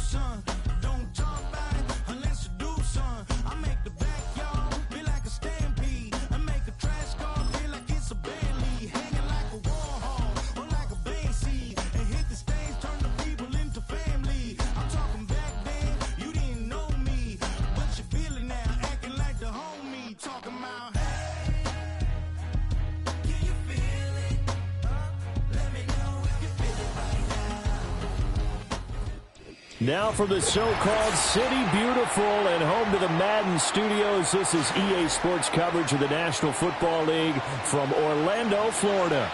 son. Don't talk about it unless you do, son. I make the backyard feel like a stampede. I make a trash car feel like it's a Bentley. Hanging like a Warhol or like a Banksy. And hit the stage, turn the people into family. I'm talking back then, you didn't know me. But you feel it now, acting like the homie. Talking about, hey, can you feel it? Let me know if you feel it right now. Now from the so-called City Beautiful and home to the Madden Studios, this is EA Sports coverage of the National Football League from Orlando, Florida.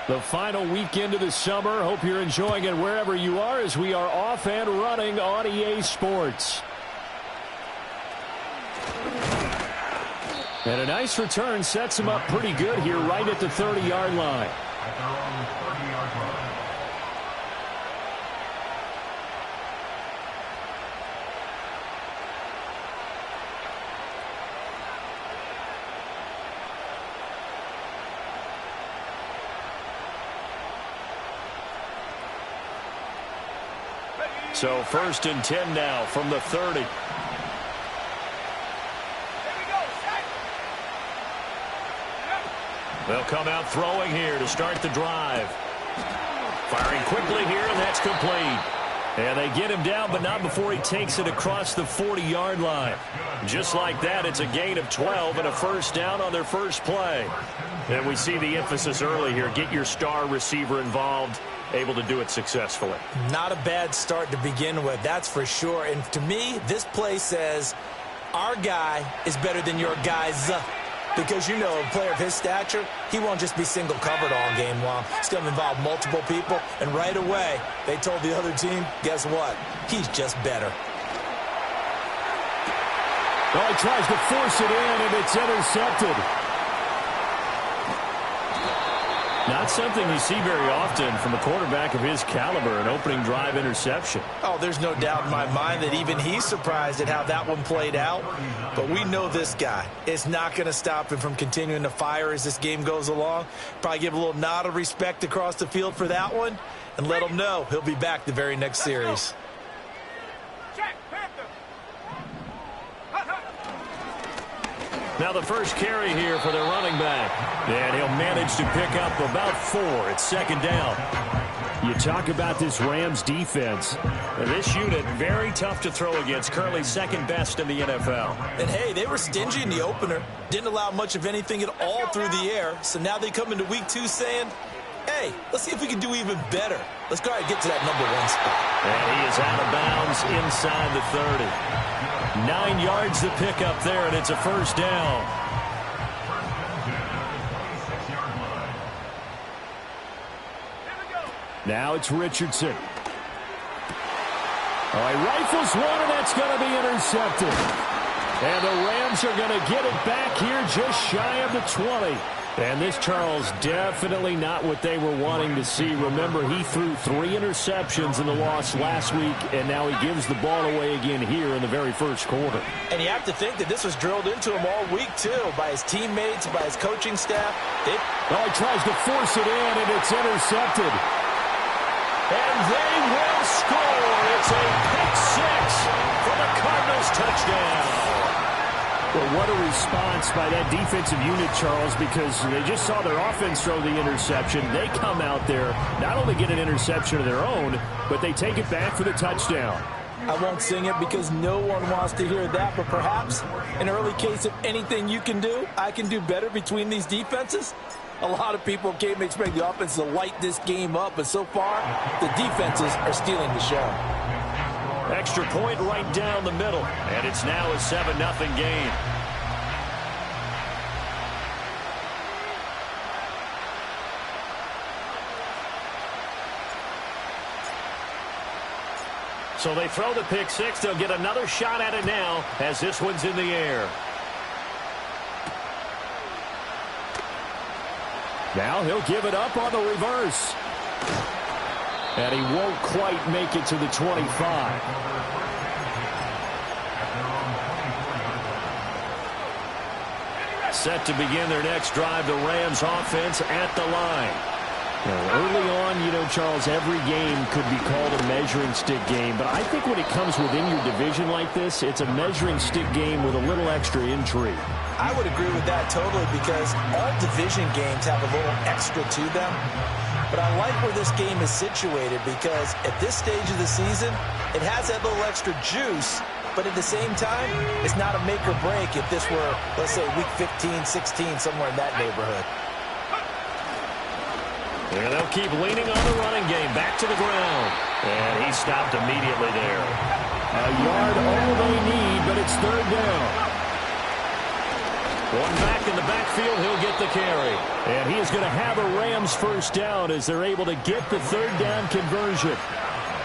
The final weekend of the summer. Hope you're enjoying it wherever you are as we are off and running on EA Sports. And a nice return sets him up pretty good here right at the 30-yard line. So 1st and 10 now from the 30. They'll come out throwing here to start the drive. Firing quickly here, and that's complete. And they get him down, but not before he takes it across the 40-yard line. Just like that, it's a gain of 12 and a first down on their first play. And we see the emphasis early here. Get your star receiver involved, able to do it successfully. Not a bad start to begin with, that's for sure. And to me, this play says our guy is better than your guys. Because, you know, a player of his stature, he won't just be single covered all game long. It's going to involve multiple people. And right away, they told the other team, guess what? He's just better. Well, he tries to force it in, and it's intercepted. Not something you see very often from a quarterback of his caliber, an opening drive interception. Oh, there's no doubt in my mind that even he's surprised at how that one played out. But we know this guy is not going to stop him from continuing to fire as this game goes along. Probably give a little nod of respect across the field for that one and let him know he'll be back the very next series. Now the first carry here for the running back. And he'll manage to pick up about 4. It's 2nd down. You talk about this Rams defense. This unit, very tough to throw against. Currently 2nd best in the NFL. And hey, they were stingy in the opener. Didn't allow much of anything at all through the air. So now they come into week 2 saying, hey, let's see if we can do even better. Let's go ahead and get to that number 1 spot. And he is out of bounds inside the 30. 9 yards to pick up there, and it's a first down. Now it's Richardson. Oh, he rifles one, and that's going to be intercepted. And the Rams are going to get it back here just shy of the 20. And this, Charles, definitely not what they were wanting to see. Remember, he threw 3 interceptions in the loss last week, and now he gives the ball away again here in the very first quarter. And you have to think that this was drilled into him all week, too, by his teammates, by his coaching staff. Well, he tries to force it in, and it's intercepted. And they will score. It's a pick 6 for the Cardinals touchdown. Well, what a response by that defensive unit, Charles, because they just saw their offense throw the interception. They come out there, not only get an interception of their own, but they take it back for the touchdown. I won't sing it because no one wants to hear that, but perhaps an early case of anything you can do, I can do better between these defenses. A lot of people came to expect the offense to light this game up, but so far, the defenses are stealing the show. Extra point right down the middle, and it's now a 7-0 game. So they throw the pick 6. They'll get another shot at it now as this one's in the air. Now he'll give it up on the reverse. And he won't quite make it to the 25. Set to begin their next drive, the Rams offense at the line. Early on, Charles, every game could be called a measuring stick game. But I think when it comes within your division like this, it's a measuring stick game with a little extra intrigue. I would agree with that totally because all division games have a little extra to them. But I like where this game is situated because at this stage of the season, it has that little extra juice. But at the same time, it's not a make or break if this were, let's say, week 15, 16, somewhere in that neighborhood. And they'll keep leaning on the running game. Back to the ground. And he stopped immediately there. A yard all they need, but it's third down. One back in the backfield, he'll get the carry. And he is going to have a Rams first down as they're able to get the third down conversion.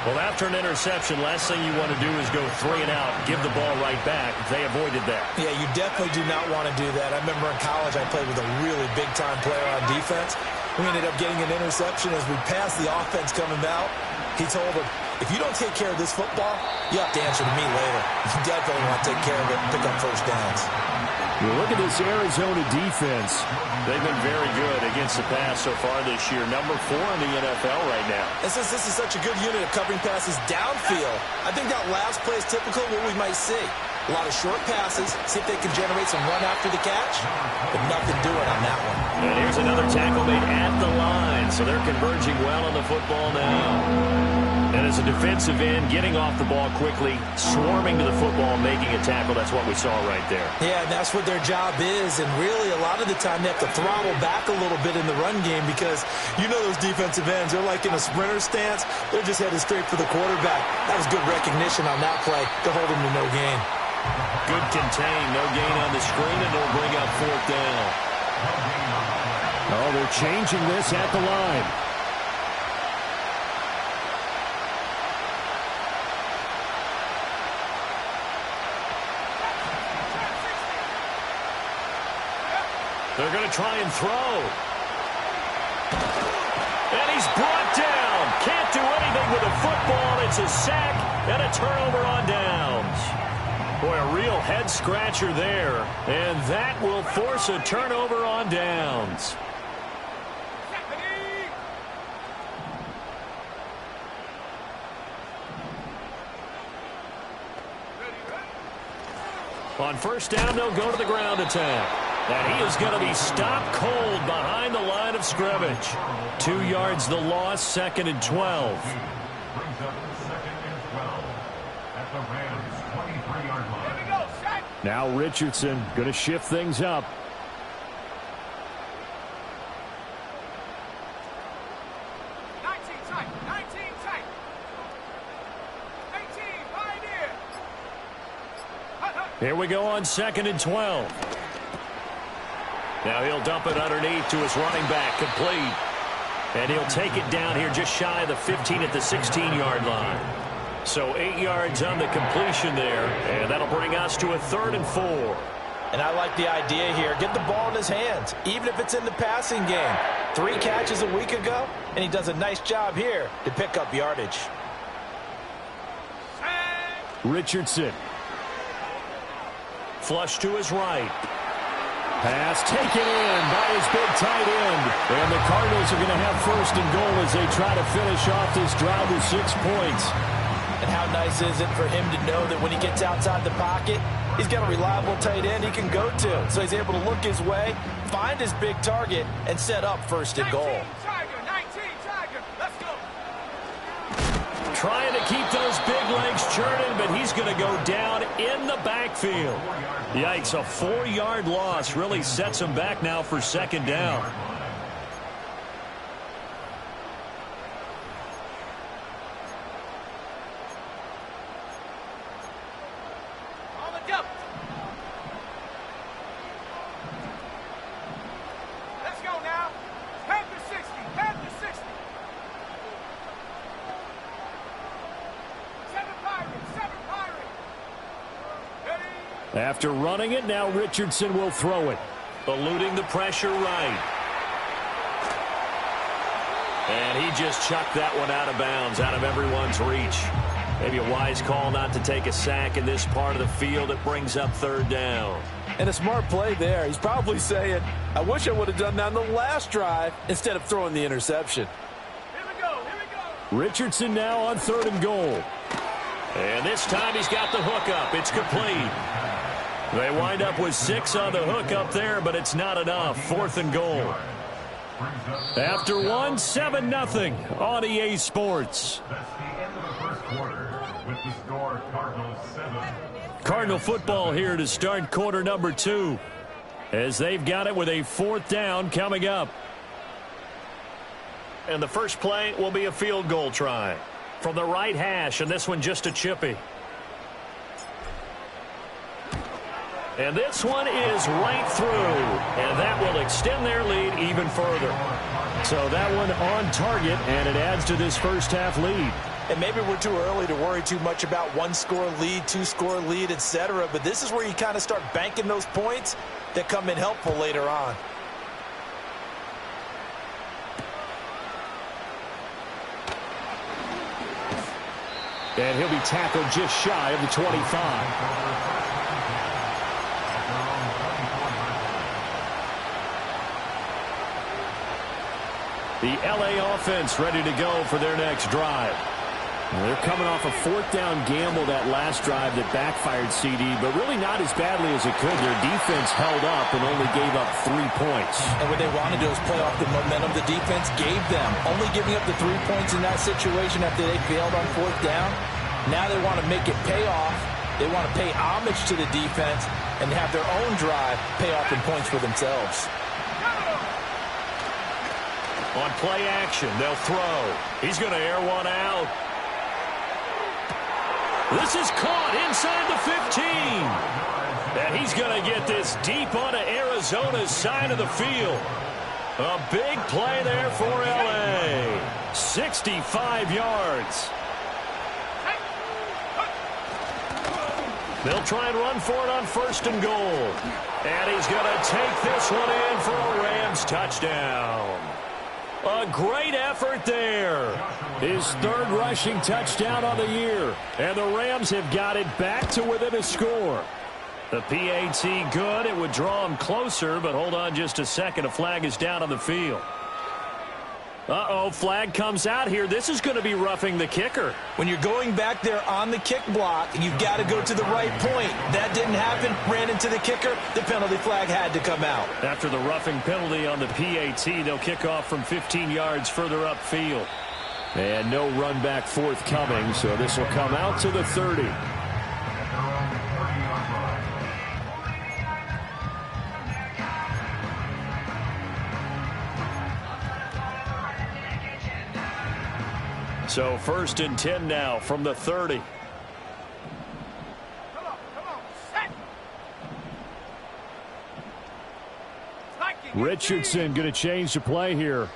Well, after an interception, last thing you want to do is go 3 and out, give the ball right back. They avoided that. Yeah, you definitely do not want to do that. I remember in college I played with a really big-time player on defense. We ended up getting an interception as we passed the offense coming out. He told him, if you don't take care of this football, you have to answer to me later. You definitely want to take care of it and pick up first downs. You look at this Arizona defense. They've been very good against the pass so far this year. Number 4 in the NFL right now. And since this is such a good unit of covering passes downfield, I think that last play is typical of what we might see. A lot of short passes, see if they can generate some run after the catch, but nothing doing on that one. And here's another tackle made at the line, so they're converging well on the football now. And as a defensive end, getting off the ball quickly, swarming to the football, making a tackle, that's what we saw right there. Yeah, and that's what their job is, and really a lot of the time they have to throttle back a little bit in the run game because those defensive ends, they're like in a sprinter stance. They're just headed straight for the quarterback. That was good recognition on that play to hold him to no gain. Good contain, no gain on the screen, and it'll bring up fourth down. Oh, they're changing this at the line. They're going to try and throw. And he's brought down. Can't do anything with a football. It's a sack and a turnover on downs. Boy, a real head-scratcher there. And that will force a turnover on downs. On first down, they'll go to the ground attack. And he is going to be stopped cold behind the line of scrimmage. 2 yards the loss, 2nd and 12. Brings up 2nd and 12 at the Rams' 23-yard line. Now Richardson going to shift things up. Here we go on 2nd and 12. Now he'll dump it underneath to his running back, complete. And he'll take it down here just shy of the 15 at the 16-yard line. So 8 yards on the completion there, and that'll bring us to a 3rd and 4. And I like the idea here. Get the ball in his hands, even if it's in the passing game. 3 catches a week ago, and he does a nice job here to pick up yardage. Richardson. Flush to his right. Pass taken in by his big tight end. And the Cardinals are going to have 1st and goal as they try to finish off this drive with 6 points. And how nice is it for him to know that when he gets outside the pocket, he's got a reliable tight end he can go to. So he's able to look his way, find his big target, and set up 1st and goal. 19, Tiger, let's go. Trying to keep those big legs churning, but he's going to go down in the backfield. Yikes, a 4-yard loss really sets him back now for 2nd down. On the double. Let's go now. Panther 60, Panther 60. 7 Pirates. Ready? After running it, now Richardson will throw it. Eluding the pressure right. And he just chucked that one out of bounds, out of everyone's reach. Maybe a wise call not to take a sack in this part of the field. It brings up 3rd down. And a smart play there. He's probably saying, I wish I would have done that on the last drive instead of throwing the interception. Richardson now on 3rd and goal. And this time he's got the hookup. It's complete. They wind up with 6 on the hookup there, but it's not enough. 4th and goal. After 7-0 on EA Sports. That's the end of the first quarter with the score Cardinals 7. Cardinal football here to start quarter number 2 as they've got it with a 4th down coming up. And the first play will be a field goal try from the right hash, and this one just a chippy. And this one is right through, and that will extend their lead even further. So that one on target, and it adds to this first half lead. And maybe we're too early to worry too much about 1-score lead, 2-score lead, etc. But this is where you kind of start banking those points that come in helpful later on. And he'll be tackled just shy of the 25. The LA offense ready to go for their next drive. They're coming off a 4th down gamble that last drive that backfired CD, but really not as badly as it could. Their defense held up and only gave up 3 points. And what they want to do is play off the momentum the defense gave them. Only giving up the 3 points in that situation after they failed on 4th down. Now they want to make it pay off. They want to pay homage to the defense and have their own drive pay off in points for themselves. On play action, they'll throw. He's going to air one out. This is caught inside the 15. And he's going to get this deep onto Arizona's side of the field. A big play there for LA. 65 yards. They'll try and run for it on 1st and goal. And he's going to take this one in for a Rams touchdown. A great effort there. His 3rd rushing touchdown on the year. And the Rams have got it back to within a score. The PAT good. It would draw him closer, but hold on just a second. A flag is down on the field. Uh-oh, flag comes out here. This is going to be roughing the kicker. When you're going back there on the kick block, you've got to go to the right point. That didn't happen. Ran into the kicker. The penalty flag had to come out. After the roughing penalty on the PAT, they'll kick off from 15 yards further upfield. And no run back forthcoming, so this will come out to the 30. So 1st and 10 now from the 30. Richardson going to change the play here.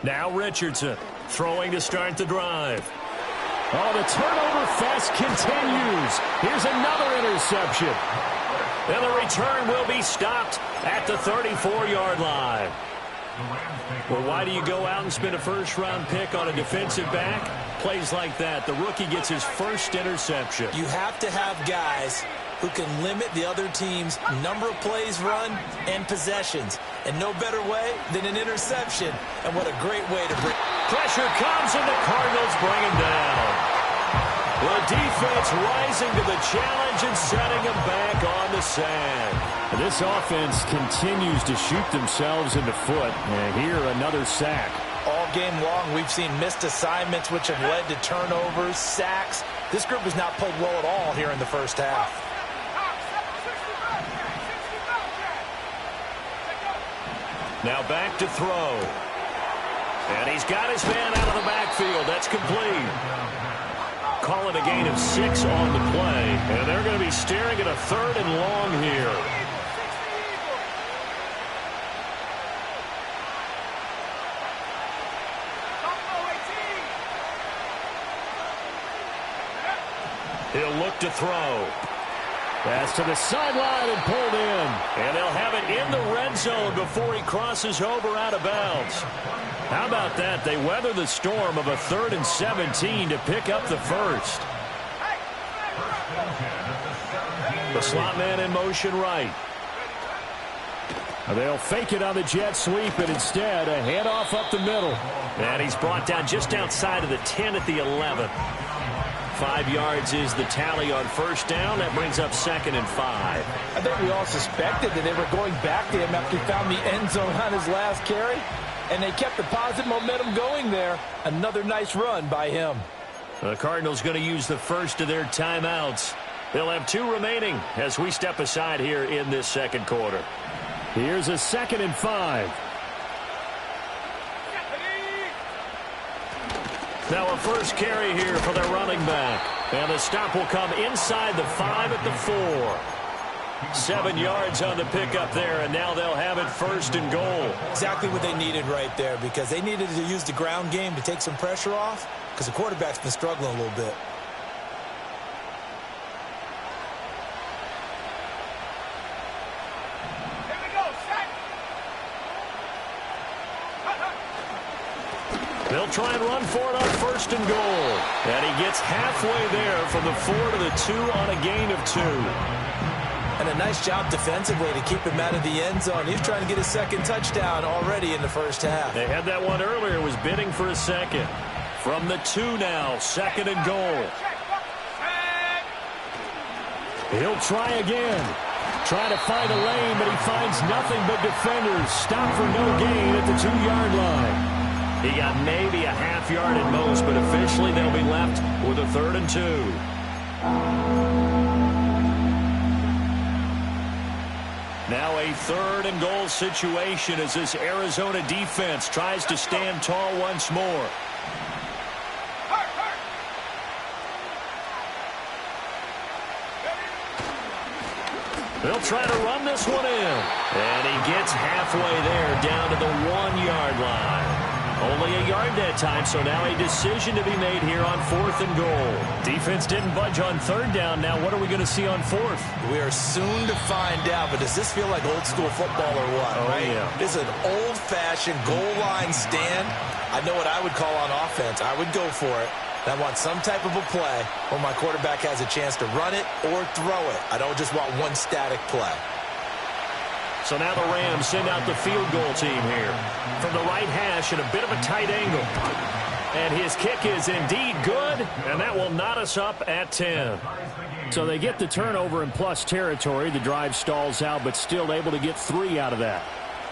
Now Richardson throwing to start the drive. Oh, the turnover fest continues. Here's another interception. And the return will be stopped at the 34-yard line. Well, why do you go out and spend a first-round pick on a defensive back? Plays like that. The rookie gets his first interception. You have to have guys who can limit the other team's number of plays run and possessions. And no better way than an interception. And what a great way to bring... Pressure comes and the Cardinals bring him down. The defense rising to the challenge and setting them back on the sand. This offense continues to shoot themselves in the foot. And here, another sack. All game long, we've seen missed assignments, which have led to turnovers, sacks. This group has not played well at all here in the first half. Now back to throw. And he's got his man out of the backfield. That's complete. Calling a gain of 6 on the play. And they're going to be staring at a 3rd and long here. He'll look to throw. Pass to the sideline and pulled in. And they'll have it in the red zone before he crosses over out of bounds. How about that? They weather the storm of a 3rd and 17 to pick up the first. The slot man in motion right. They'll fake it on the jet sweep, and instead a handoff up the middle. And he's brought down just outside of the 10 at the 11. 5 yards is the tally on first down. That brings up 2nd and 5. I think we all suspected that they were going back to him after he found the end zone on his last carry, and they kept the positive momentum going there. Another nice run by him. The Cardinals going to use the first of their timeouts. They'll have 2 remaining as we step aside here in this second quarter. Here's a 2nd and 5. Now a first carry here for their running back. And the stop will come inside the 5 at the 4. 7 yards on the pickup there, and now they'll have it 1st and goal. Exactly what they needed right there, because they needed to use the ground game to take some pressure off, because the quarterback's been struggling a little bit. They'll try and run for it on 1st and goal. And he gets halfway there from the 4 to the 2 on a gain of 2. And a nice job defensively to keep him out of the end zone. He's trying to get his 2nd touchdown already in the first half. They had that one earlier, was bidding for a 2nd. From the 2 now, 2nd and goal. He'll try again. Trying to find a lane, but he finds nothing but defenders. Stop for no gain at the 2-yard line. He got maybe a half yard at most, but officially they'll be left with a 3rd and 2. Now a 3rd and goal situation as this Arizona defense tries to stand tall once more. They'll try to run this one in. And he gets halfway there down to the 1-yard line. Only a yard that time, so now a decision to be made here on 4th and goal. Defense didn't budge on 3rd down. Now what are we going to see on 4th? We are soon to find out, but does this feel like old school football or what? Oh, right? yeah. This is an old-fashioned goal line stand. I know what I would call on offense. I would go for it. I want some type of a play where my quarterback has a chance to run it or throw it. I don't just want one static play. So now the Rams send out the field goal team here. From the right hash at a bit of a tight angle. And his kick is indeed good, and that will knot us up at 10. So they get the turnover in plus territory. The drive stalls out, but still able to get 3 out of that.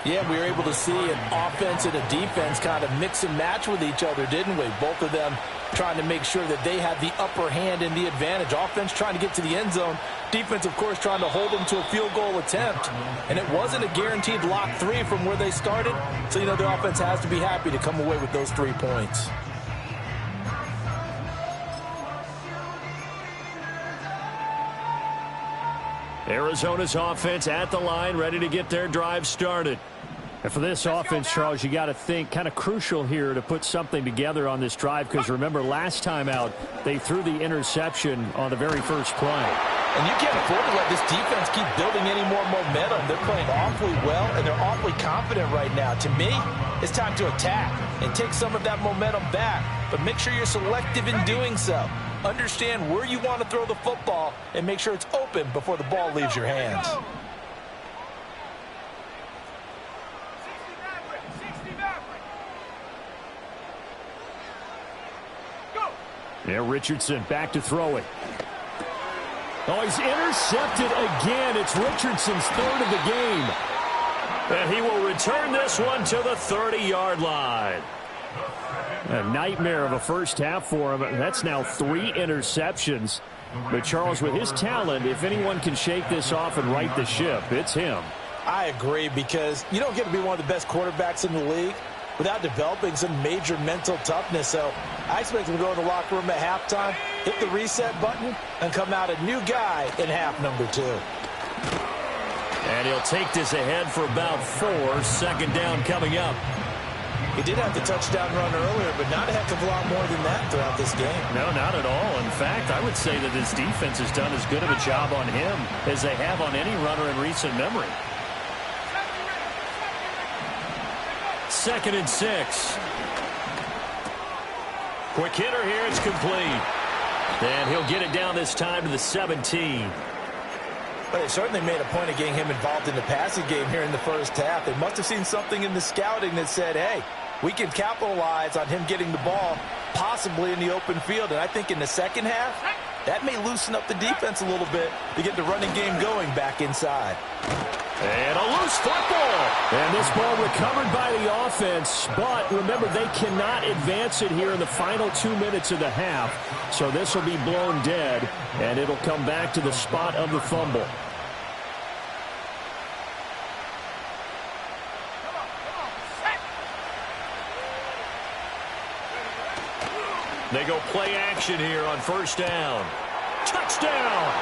Yeah, we were able to see an offense and a defense kind of mix and match with each other, didn't we? Both of them trying to make sure that they had the upper hand and the advantage. Offense trying to get to the end zone. Defense, of course, trying to hold them to a field goal attempt. And it wasn't a guaranteed lock 3 from where they started. So, you know, the offense has to be happy to come away with those 3 points. Arizona's offense at the line, ready to get their drive started. And for this offense, Charles, you got to think kind of crucial here to put something together on this drive, because remember last time out they threw the interception on the very first play. And you can't afford to let this defense keep building any more momentum. They're playing awfully well, and they're awfully confident right now. To me, it's time to attack and take some of that momentum back, but make sure you're selective in doing so. Understand where you want to throw the football and make sure it's open before the ball leaves your hands. Yeah, Richardson back to throw it. Oh, he's intercepted again. It's Richardson's 3rd of the game. And he will return this one to the 30-yard line. A nightmare of a first half for him. That's now 3 interceptions. But Charles, with his talent, if anyone can shake this off and right the ship, it's him. I agree, because you don't get to be one of the best quarterbacks in the league without developing some major mental toughness. So I expect him to go in the locker room at halftime, hit the reset button, and come out a new guy in half number 2. And he'll take this ahead for about 4. 2nd down coming up. He did have the touchdown run earlier, but not a heck of a lot more than that throughout this game. No, not at all. In fact, I would say that this defense has done as good of a job on him as they have on any runner in recent memory. 2nd and 6. Quick hitter here. It's complete. And he'll get it down this time to the 17. But they certainly made a point of getting him involved in the passing game here in the first half. They must have seen something in the scouting that said, hey, we can capitalize on him getting the ball possibly in the open field. And I think in the second half, that may loosen up the defense a little bit to get the running game going back inside. And a loose football. And this ball recovered by the offense. But remember, they cannot advance it here in the final 2 minutes of the half. So this will be blown dead, and it'll come back to the spot of the fumble. They go play action here on first down. Touchdown!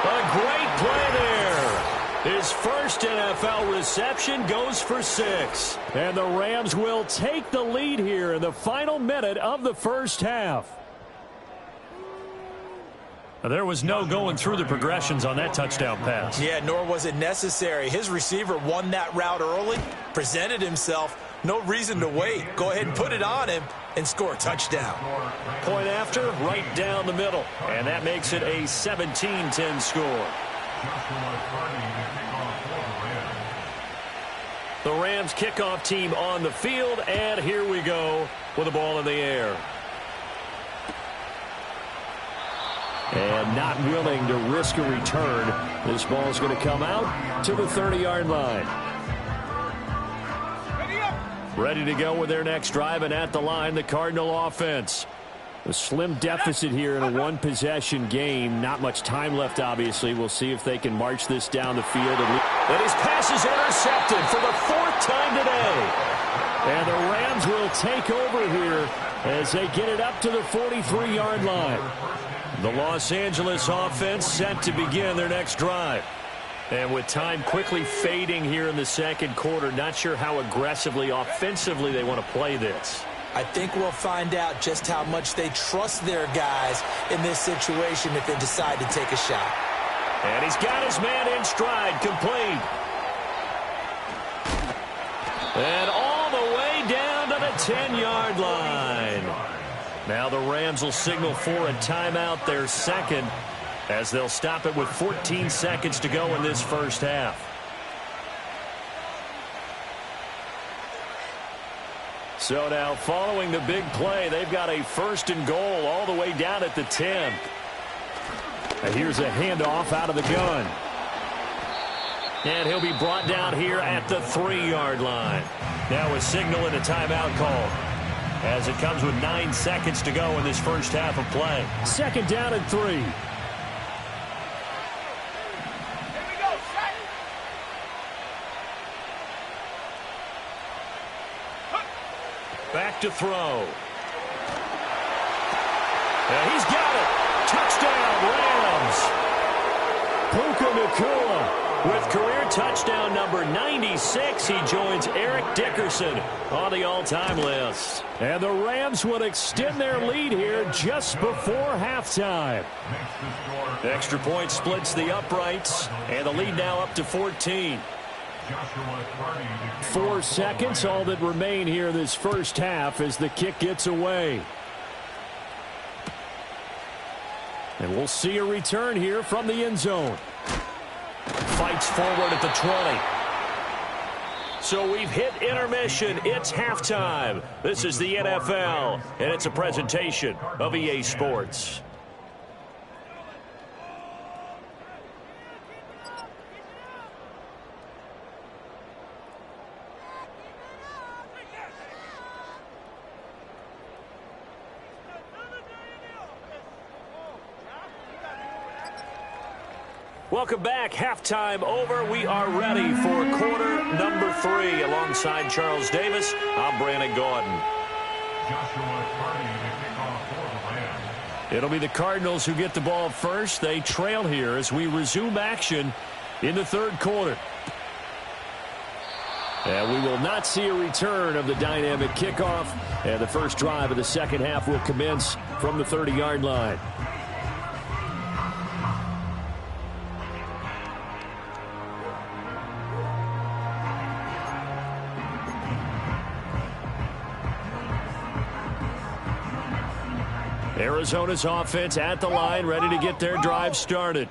A great play there. His first NFL reception goes for 6. And the Rams will take the lead here in the final minute of the first half. There was no going through the progressions on that touchdown pass. Yeah, nor was it necessary. His receiver won that route early, presented himself. No reason to wait. Go ahead and put it on him and score a touchdown. Point after, right down the middle. And that makes it a 17-10 score. The Rams kickoff team on the field, and here we go with the ball in the air. And not willing to risk a return. This ball is going to come out to the 30-yard line. Ready to go with their next drive, and at the line, the Cardinal offense. A slim deficit here in a one-possession game. Not much time left, obviously. We'll see if they can march this down the field. And his pass is intercepted for the 4th time today. And the Rams will take over here as they get it up to the 43-yard line. The Los Angeles offense set to begin their next drive. And with time quickly fading here in the second quarter, not sure how aggressively, offensively they want to play this. I think we'll find out just how much they trust their guys in this situation if they decide to take a shot. And he's got his man in stride, complete. And all the way down to the 10-yard line. Now the Rams will signal for a timeout, their second, as they'll stop it with 14 seconds to go in this first half. So now following the big play, they've got a 1st and goal all the way down at the 10. And here's a handoff out of the gun. And he'll be brought down here at the 3-yard line. Now a signal and a timeout call, as it comes with 9 seconds to go in this first half of play. 2nd down and 3. Back to throw. And he's got it. Touchdown, Rams. Puka Nacua with career touchdown number 96. He joins Eric Dickerson on the all-time list. And the Rams would extend their lead here just before halftime. Extra point splits the uprights, and the lead now up to 14. 4 seconds, all that remain here in this first half as the kick gets away. And we'll see a return here from the end zone. Fights forward at the 20. So we've hit intermission. It's halftime. This is the NFL, and it's a presentation of EA Sports. Welcome back. Halftime over. We are ready for quarter number 3. Alongside Charles Davis, I'm Brandon Gaudin. It'll be the Cardinals who get the ball first. They trail here as we resume action in the third quarter. And we will not see a return of the dynamic kickoff. And the first drive of the second half will commence from the 30-yard line. Arizona's offense at the line, ready to get their drive started.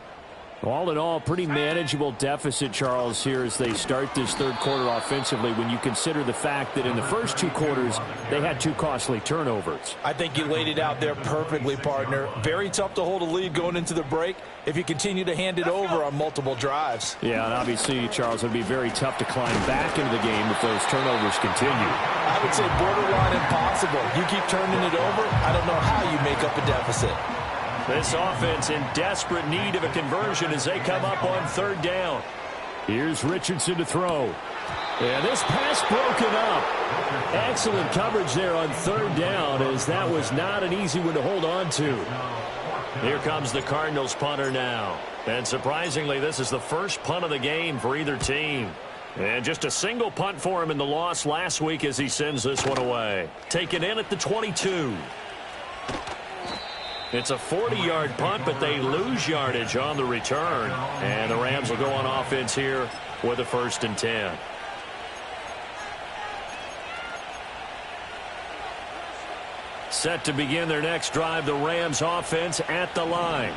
All in all, pretty manageable deficit, Charles, here as they start this third quarter offensively when you consider the fact that in the first two quarters, they had two costly turnovers. I think you laid it out there perfectly, partner. Very tough to hold a lead going into the break if you continue to hand it over on multiple drives. Yeah, and obviously, Charles, it would be very tough to climb back into the game if those turnovers continue. I would say borderline impossible. You keep turning it over, I don't know how you make up a deficit. This offense in desperate need of a conversion as they come up on third down. Here's Richardson to throw. And this pass broken up. Excellent coverage there on third down as that was not an easy one to hold on to. Here comes the Cardinals punter now. And surprisingly, this is the first punt of the game for either team. And just a single punt for him in the loss last week as he sends this one away. Taken in at the 22. It's a 40-yard punt, but they lose yardage on the return. And the Rams will go on offense here with a 1st and 10. Set to begin their next drive, the Rams offense at the line.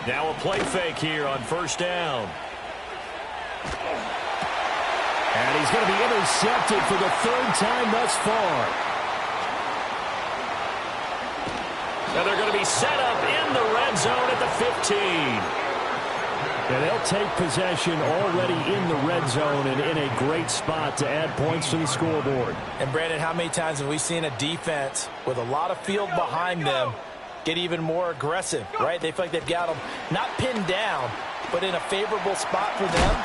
Now a play fake here on 1st down. And he's going to be intercepted for the 3rd time thus far. And they're going to be set up in the red zone at the 15. And they'll take possession already in the red zone and in a great spot to add points to the scoreboard. And, Brandon, how many times have we seen a defense with a lot of field behind them get even more aggressive, right? They feel like they've got them not pinned down, but in a favorable spot for them.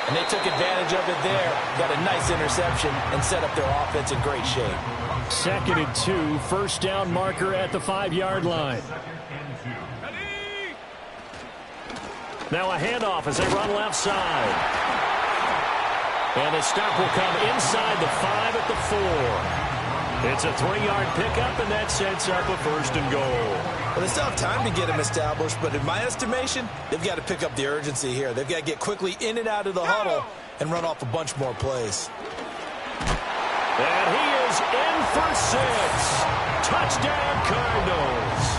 And they took advantage of it there. Got a nice interception and set up their offense in great shape. 2nd and 2, 1st down marker at the 5-yard line. Now a handoff as they run left side. And the stop will come inside the 5 at the 4. It's a 3-yard pickup, and that sets up a 1st and goal. Well, they still have time to get him established, but in my estimation, they've got to pick up the urgency here. They've got to get quickly in and out of the huddle and run off a bunch more plays. And he is in for 6. Touchdown, Cardinals.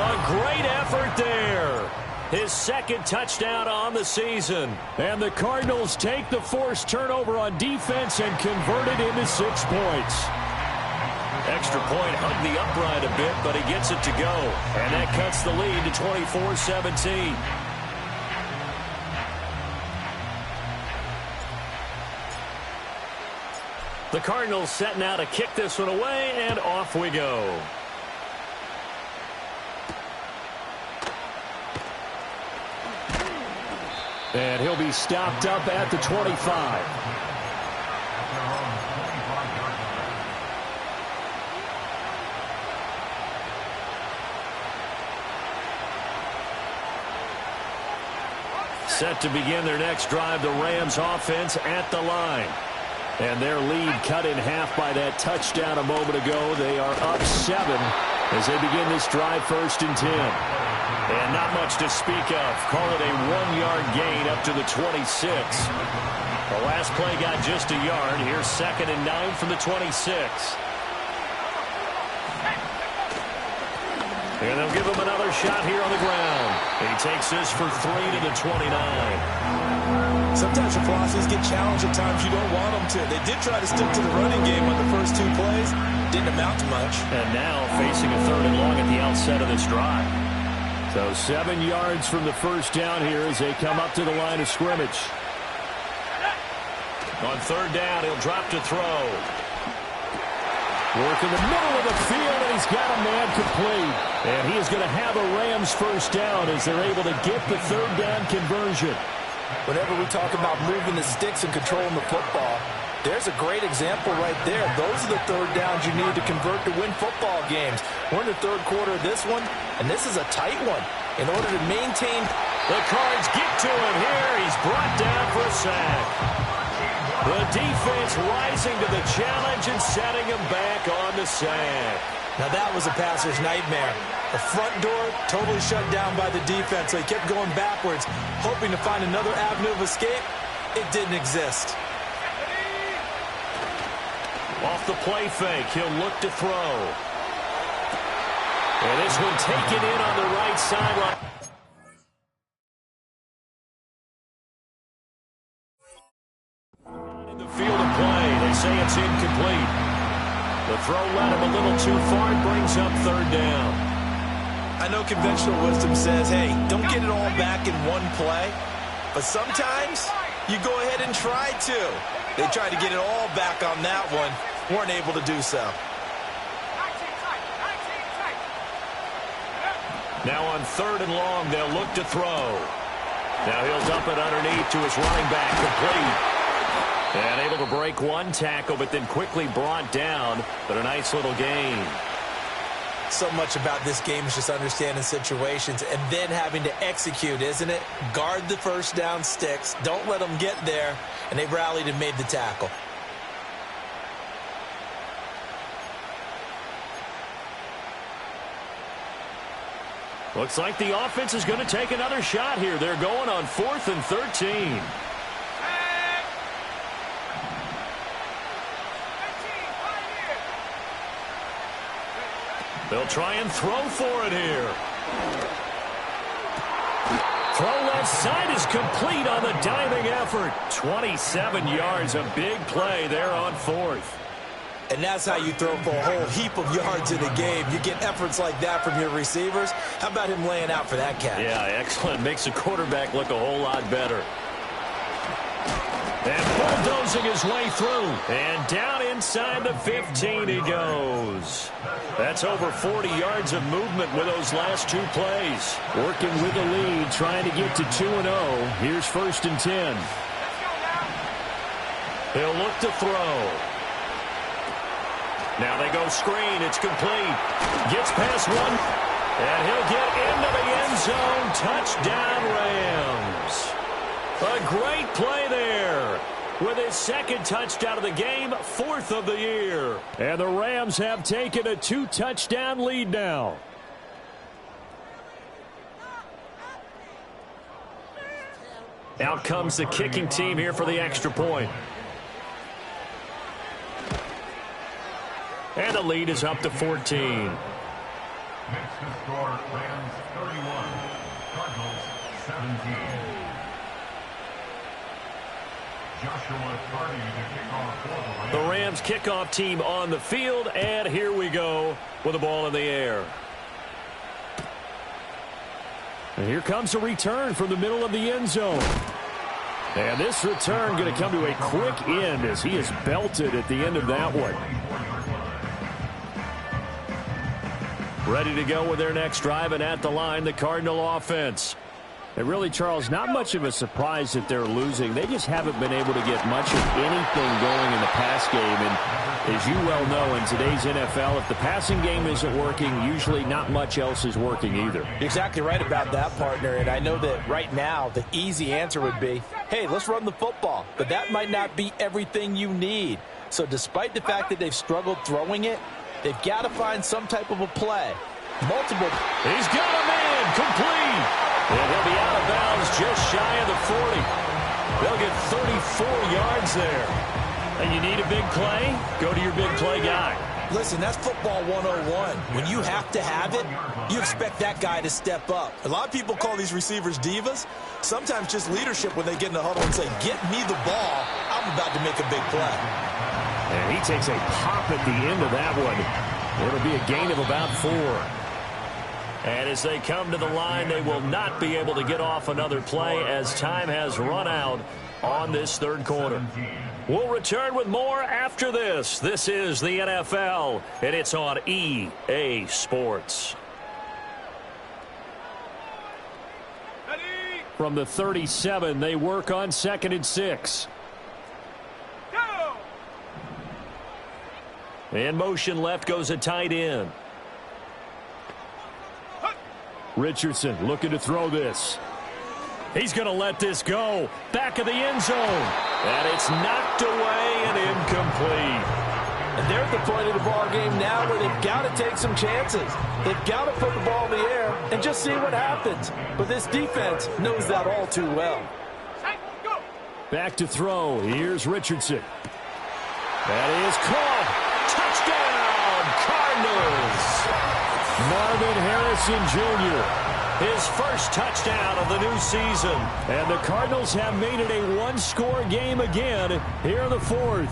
A great effort there. His 2nd touchdown on the season. And the Cardinals take the forced turnover on defense and convert it into 6 points. Extra point hugged the upright a bit, but he gets it to go. And that cuts the lead to 24-17. The Cardinals setting out to kick this one away, and off we go. And he'll be stopped up at the 25. Set to begin their next drive, the Rams offense at the line. And their lead cut in half by that touchdown a moment ago. They are up 7 as they begin this drive, 1st and 10. And not much to speak of. Call it a 1-yard gain up to the 26. The last play got just a yard. Here's 2nd and 9 from the 26. And they'll give him another shot here on the ground. And he takes this for 3 to the 29. Sometimes your philosophies get challenged at times you don't want them to. They did try to stick to the running game on the first 2 plays. Didn't amount to much. And now facing a 3rd and long at the outset of this drive. So 7 yards from the 1st down here as they come up to the line of scrimmage. On 3rd down, he'll drop to throw. Work in the middle of the field, and he's got a man complete. And he is going to have a Rams 1st down as they're able to get the 3rd down conversion. Whenever we talk about moving the sticks and controlling the football, there's a great example right there. Those are the 3rd downs you need to convert to win football games. We're in the 3rd quarter of this one, and this is a tight one. In order to maintain... The Cards get to him here. He's brought down for a sack. The defense rising to the challenge and setting him back on the sack. Now that was a passer's nightmare. The front door totally shut down by the defense, so he kept going backwards, hoping to find another avenue of escape. It didn't exist. Off the play fake, he'll look to throw. And this one taken in on the right sideline. In the field of play, they say it's incomplete. The throw led him a little too far and brings up third down. I know conventional wisdom says, hey, don't get it all back in one play. But sometimes you go ahead and try to. They tried to get it all back on that one. Weren't able to do so. Now on third and long, they'll look to throw. Now he'll dump it underneath to his running back, complete. And able to break one tackle, but then quickly brought down. But a nice little gain. So much about this game is just understanding situations and then having to execute, isn't it? Guard the first down sticks. Don't let them get there. And they rallied and made the tackle. Looks like the offense is going to take another shot here. They're going on 4th and 13. They'll try and throw for it here. Throw left side is complete on the diving effort. 27 yards, a big play there on 4th. And that's how you throw for a whole heap of yards in a game. You get efforts like that from your receivers. How about him laying out for that catch? Yeah, excellent. Makes the quarterback look a whole lot better. And bulldozing his way through. And down inside the 15 he goes. That's over 40 yards of movement with those last two plays. Working with the lead, trying to get to 2-0. Here's 1st and 10. He'll look to throw. Now they go screen. It's complete. Gets past one. And he'll get into the end zone. Touchdown, Rams. A great play there. With his second touchdown of the game, 4th of the year. And the Rams have taken a 2-touchdown lead now. Out comes the kicking team here for the extra point. And the lead is up to 14. Next to score, Rams 31, Cardinals 17. Joshua Carty to kick off for The Rams kickoff team on the field, and here we go with the ball in the air. And here comes a return from the middle of the end zone. And this return going to come to a quick end as he is belted at the end of that one. Ready to go with their next drive, and at the line, the Cardinal offense. And really, Charles, not much of a surprise that they're losing. They just haven't been able to get much of anything going in the pass game. And as you well know, in today's NFL, if the passing game isn't working, usually not much else is working either. You're exactly right about that, partner. And I know that right now the easy answer would be, hey, let's run the football. But that might not be everything you need. So despite the fact that they've struggled throwing it, they've got to find some type of a play. Multiple. He's got a man complete. And he'll be out of bounds just shy of the 40. They'll get 34 yards there. And you need a big play? Go to your big play guy. Listen, that's football 101. When you have to have it, you expect that guy to step up. A lot of people call these receivers divas. Sometimes just leadership when they get in the huddle and say, get me the ball. I'm about to make a big play. And he takes a pop at the end of that one. It'll be a gain of about 4. And as they come to the line, they will not be able to get off another play as time has run out on this third quarter. We'll return with more after this. This is the NFL, and it's on EA Sports. From the 37, they work on 2nd and 6. In motion left goes a tight end. Richardson looking to throw this. He's going to let this go. Back of the end zone. And it's knocked away and incomplete. And they're at the point of the ball game now where they've got to take some chances. They've got to put the ball in the air and just see what happens. But this defense knows that all too well. Back to throw. Here's Richardson. That is caught. Marvin Harrison Jr., his first touchdown of the new season. And the Cardinals have made it a one-score game again here in the fourth.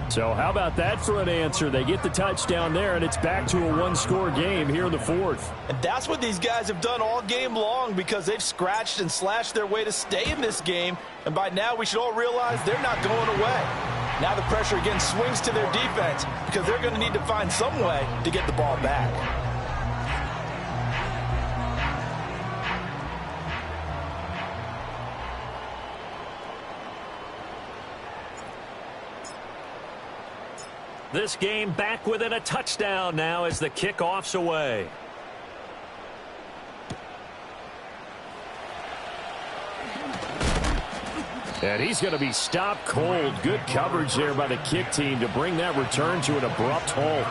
So how about that for an answer? They get the touchdown there, and it's back to a one-score game here in the fourth. And that's what these guys have done all game long, because they've scratched and slashed their way to stay in this game. And by now, we should all realize they're not going away. Now the pressure again swings to their defense, because they're going to need to find some way to get the ball back. This game back within a touchdown now as the kickoff's away. And he's going to be stopped cold. Good coverage there by the kick team to bring that return to an abrupt halt.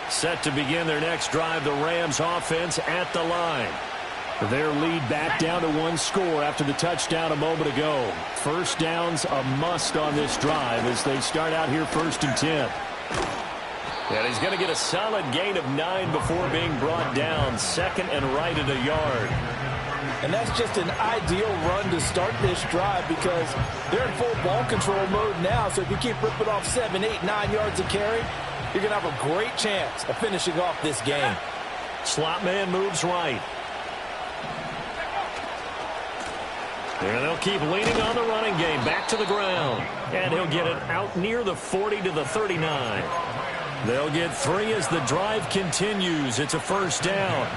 Set to begin their next drive, the Rams offense at the line. Their lead back down to one score after the touchdown a moment ago. First down's a must on this drive as they start out here 1st and 10. And he's going to get a solid gain of 9 before being brought down. 2nd and right at a yard. And that's just an ideal run to start this drive, because they're in full ball control mode now. So if you keep ripping off 7, 8, 9 yards of carry, you're going to have a great chance of finishing off this game. Slot man moves right. And they'll keep leaning on the running game. Back to the ground. And he'll get it out near the 40 to the 39. They'll get 3 as the drive continues. It's a first down.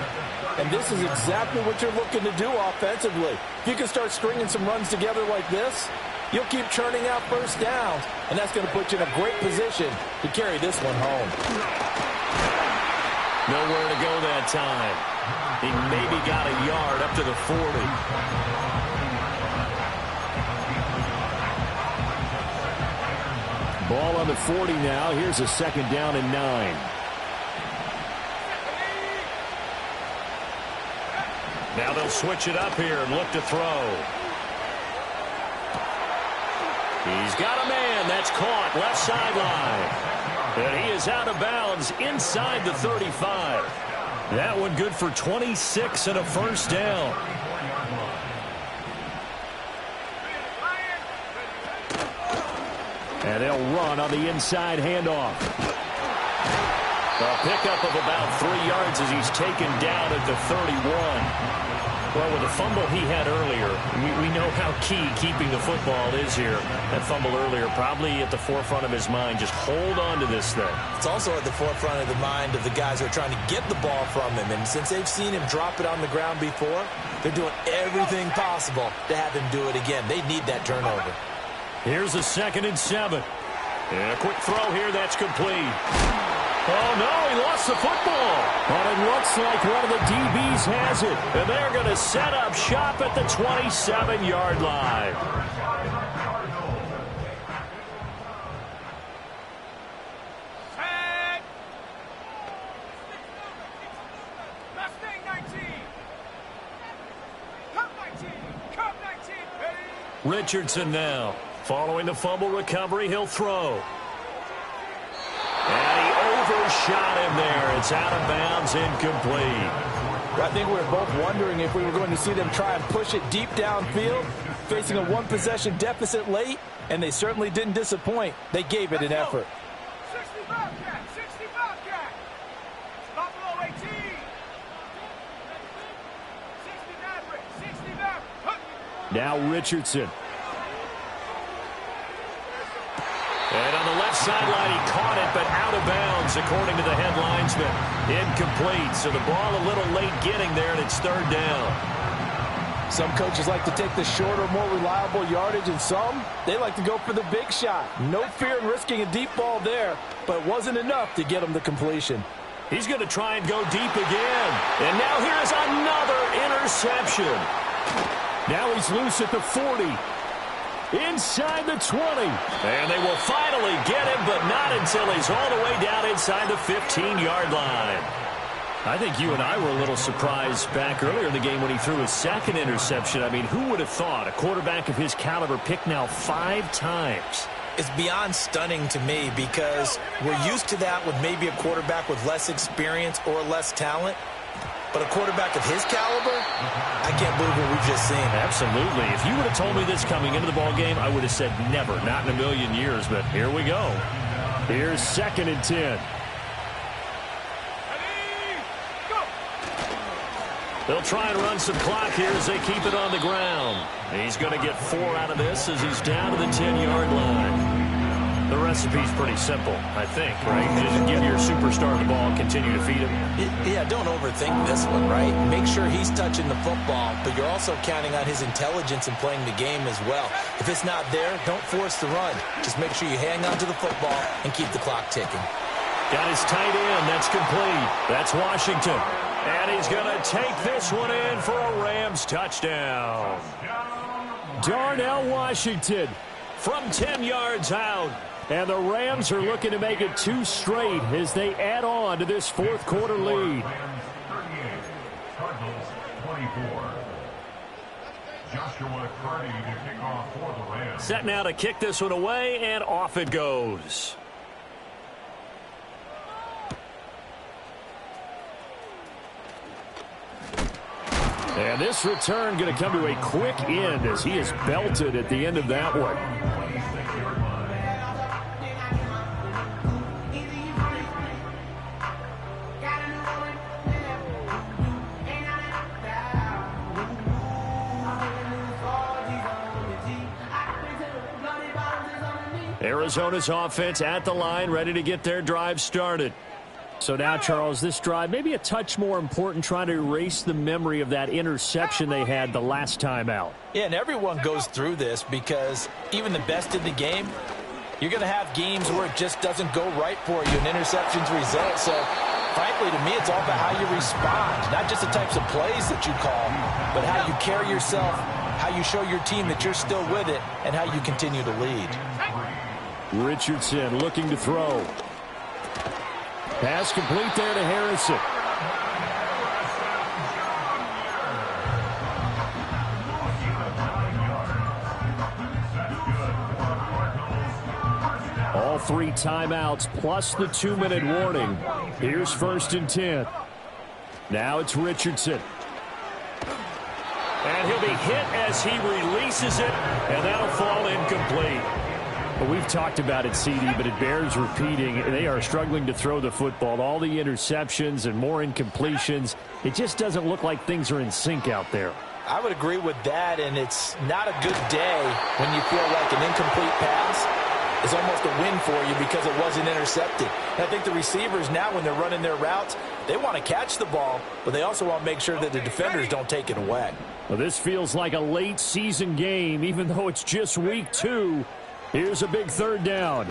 And this is exactly what you're looking to do offensively. If you can start stringing some runs together like this, you'll keep churning out first downs. And that's going to put you in a great position to carry this one home. Nowhere to go that time. He maybe got a yard up to the 40. Ball on the 40 now. Here's a 2nd down and 9. Now they'll switch it up here and look to throw. He's got a man. That's caught left sideline. And he is out of bounds inside the 35. That one good for 26 and a first down. And they'll run on the inside handoff. A pickup of about 3 yards as he's taken down at the 31. Well, with the fumble he had earlier, we know how key keeping the football is here. That fumble earlier probably at the forefront of his mind. Just hold on to this thing. It's also at the forefront of the mind of the guys who are trying to get the ball from him. And since they've seen him drop it on the ground before, they're doing everything possible to have him do it again. They need that turnover. Here's a 2nd and 7. And a quick throw here. That's complete. Oh, no, he lost the football. But it looks like one of the DBs has it. And they're going to set up shop at the 27-yard line. Richardson now. Following the fumble recovery, he'll throw. And he overshot him there. It's out of bounds, incomplete. I think we were both wondering if we were going to see them try and push it deep downfield, facing a one-possession deficit late, and they certainly didn't disappoint. They gave it an effort. 65 cat, 65 cat. Buffalo 18. 69. Now Richardson. And on the left sideline, he caught it, but out of bounds, according to the head linesman. Incomplete, so the ball a little late getting there, and it's 3rd down. Some coaches like to take the shorter, more reliable yardage, and some, they like to go for the big shot. No fear in risking a deep ball there, but it wasn't enough to get him the completion. He's going to try and go deep again. And now here's another interception. Now he's loose at the 40. Inside the 20. And they will finally get him, but not until he's all the way down inside the 15-yard line. I think you and I were a little surprised back earlier in the game when he threw his second interception. I mean, who would have thought a quarterback of his caliber picked now 5 times? It's beyond stunning to me because we're used to that with maybe a quarterback with less experience or less talent. But a quarterback of his caliber, I can't believe what we've just seen. Absolutely. If you would have told me this coming into the ball game, I would have said never, not in a million years. But here we go. Here's 2nd and 10. They'll try and run some clock here as they keep it on the ground. He's going to get 4 out of this as he's down to the 10-yard line. The recipe's pretty simple, I think, right? Just give your superstar the ball, continue to feed him. Yeah, don't overthink this one, right? Make sure he's touching the football, but you're also counting on his intelligence in playing the game as well. If it's not there, don't force the run. Just make sure you hang on to the football and keep the clock ticking. Got his tight end. That's complete. That's Washington. And he's going to take this one in for a Rams touchdown. Darnell Washington from 10 yards out. And the Rams are looking to make it 2 straight as they add on to this 4th quarter lead. Rams 38, Cardinals 24. Joshua Carty to kick off for the Rams. Set now to kick this one away, and off it goes. And this return going to come to a quick end as he is belted at the end of that one. Arizona's offense at the line, ready to get their drive started. So now, Charles, this drive maybe a touch more important, trying to erase the memory of that interception they had the last time out. Yeah, and everyone goes through this because even the best in the game, you're going to have games where it just doesn't go right for you, and interceptions result. So, frankly, to me, it's all about how you respond, not just the types of plays that you call, but how you carry yourself, how you show your team that you're still with it, and how you continue to lead. Richardson looking to throw. Pass complete there to Harrison. All 3 timeouts plus the 2-minute warning. Here's 1st and 10. Now it's Richardson. And he'll be hit as he releases it, and that'll fall incomplete. Well, we've talked about it, CD, but it bears repeating. They are struggling to throw the football. All the interceptions and more incompletions. It just doesn't look like things are in sync out there. I would agree with that, and it's not a good day when you feel like an incomplete pass is almost a win for you because it wasn't intercepted. And I think the receivers now, when they're running their routes, they want to catch the ball, but they also want to make sure that the defenders don't take it away. Well, this feels like a late season game, even though it's just week 2. Here's a big 3rd down.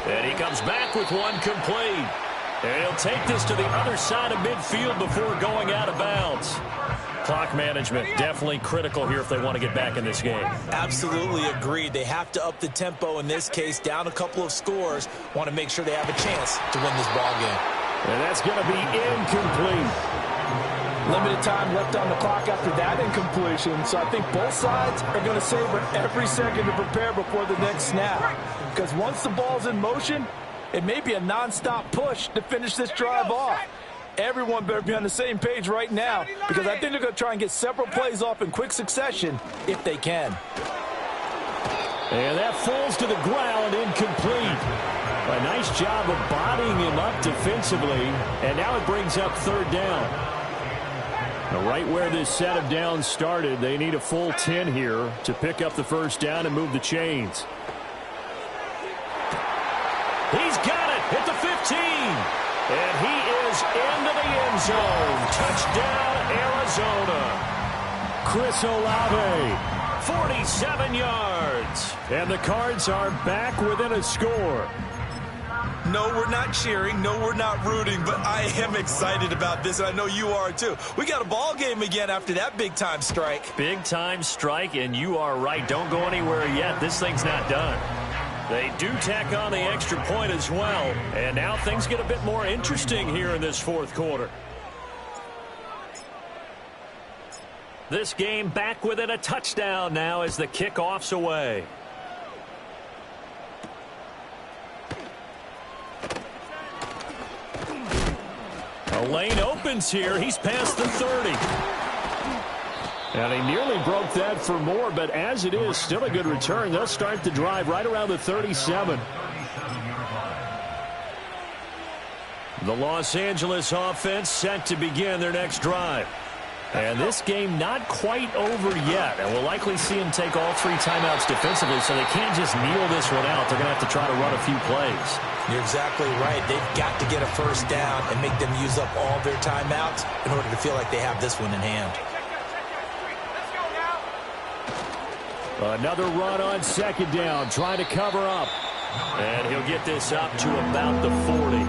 And he comes back with one complete. And he'll take this to the other side of midfield before going out of bounds. Clock management definitely critical here if they want to get back in this game. Absolutely agreed. They have to up the tempo in this case, down a couple of scores. Want to make sure they have a chance to win this ball game. And that's going to be incomplete. Limited time left on the clock after that incompletion, so I think both sides are going to savor every second to prepare before the next snap. Because once the ball's in motion, it may be a nonstop push to finish this drive off. Everyone better be on the same page right now, because I think they're going to try and get several plays off in quick succession if they can. And that falls to the ground, incomplete. A nice job of bodying him up defensively, and now it brings up 3rd down. Right where this set of downs started, they need a full 10 here to pick up the 1st down and move the chains. He's got it at the 15. And he is into the end zone. Touchdown, Arizona. Chris Olave, 47 yards. And the Cards are back within a score. No, we're not cheering. No, we're not rooting. But I am excited about this, and I know you are too. We got a ball game again after that big-time strike. Big-time strike, and you are right. Don't go anywhere yet. This thing's not done. They do tack on the extra point as well. And now things get a bit more interesting here in this fourth quarter. This game back within a touchdown now as the kickoff's away. A lane opens here. He's past the 30. And he nearly broke that for more, but as it is, still a good return. They'll start the drive right around the 37. The Los Angeles offense set to begin their next drive. And this game not quite over yet. And we'll likely see them take all 3 timeouts defensively, so they can't just kneel this one out. They're going to have to try to run a few plays. You're exactly right. They've got to get a first down and make them use up all their timeouts in order to feel like they have this one in hand. Another run on second down, trying to cover up. And he'll get this up to about the 40.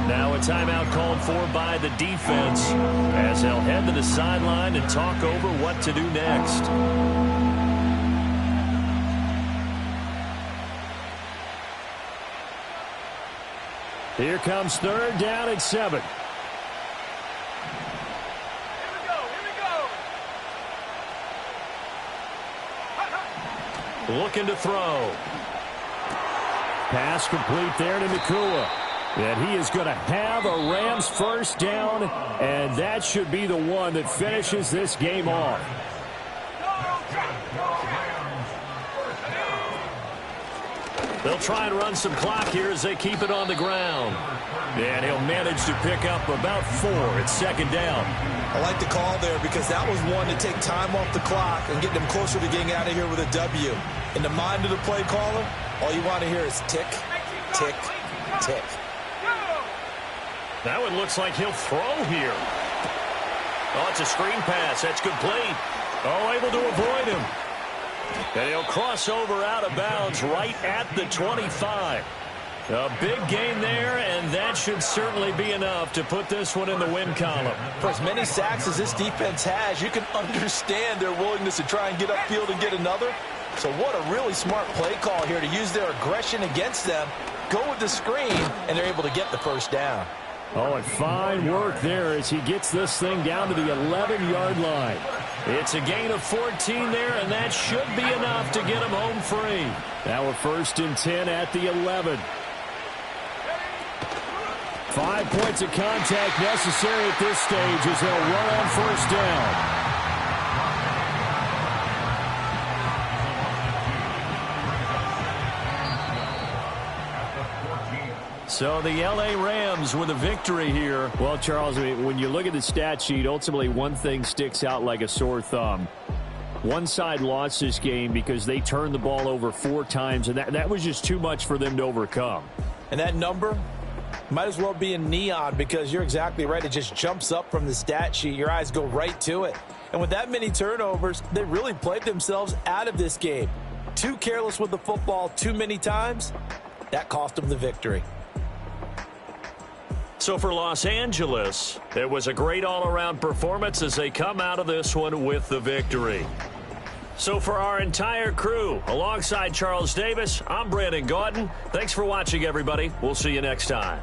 Now a timeout called for by the defense as they'll head to the sideline and talk over what to do next. Here comes third down and 7. Looking to throw. Pass complete there to Nacua. And he is going to have a Rams first down, and that should be the one that finishes this game off. They'll try and run some clock here as they keep it on the ground. And he'll manage to pick up about 4 at second down. I like the call there because that was one to take time off the clock and get them closer to getting out of here with a W. In the mind of the play caller, all you want to hear is tick, tick, tick. That one looks like he'll throw here. Oh, it's a screen pass. That's complete. Oh, able to avoid him. And he'll cross over out of bounds right at the 25. A big gain there, and that should certainly be enough to put this one in the win column. For as many sacks as this defense has, you can understand their willingness to try and get upfield and get another. So what a really smart play call here to use their aggression against them, go with the screen, and they're able to get the first down. Oh, and fine work there as he gets this thing down to the 11-yard line. It's a gain of 14 there, and that should be enough to get him home free. Now a 1st and 10 at the 11. 5 points of contact necessary at this stage as they'll run on first down. So the L.A. Rams with a victory here. Well, Charles, I mean, when you look at the stat sheet, ultimately one thing sticks out like a sore thumb. One side lost this game because they turned the ball over 4 times, and that was just too much for them to overcome. And that number might as well be in neon because you're exactly right. It just jumps up from the stat sheet. Your eyes go right to it. And with that many turnovers, they really played themselves out of this game. Too careless with the football too many times. That cost them the victory. So for Los Angeles, it was a great all-around performance as they come out of this one with the victory. So for our entire crew, alongside Charles Davis, I'm Brandon Gaudin. Thanks for watching, everybody. We'll see you next time.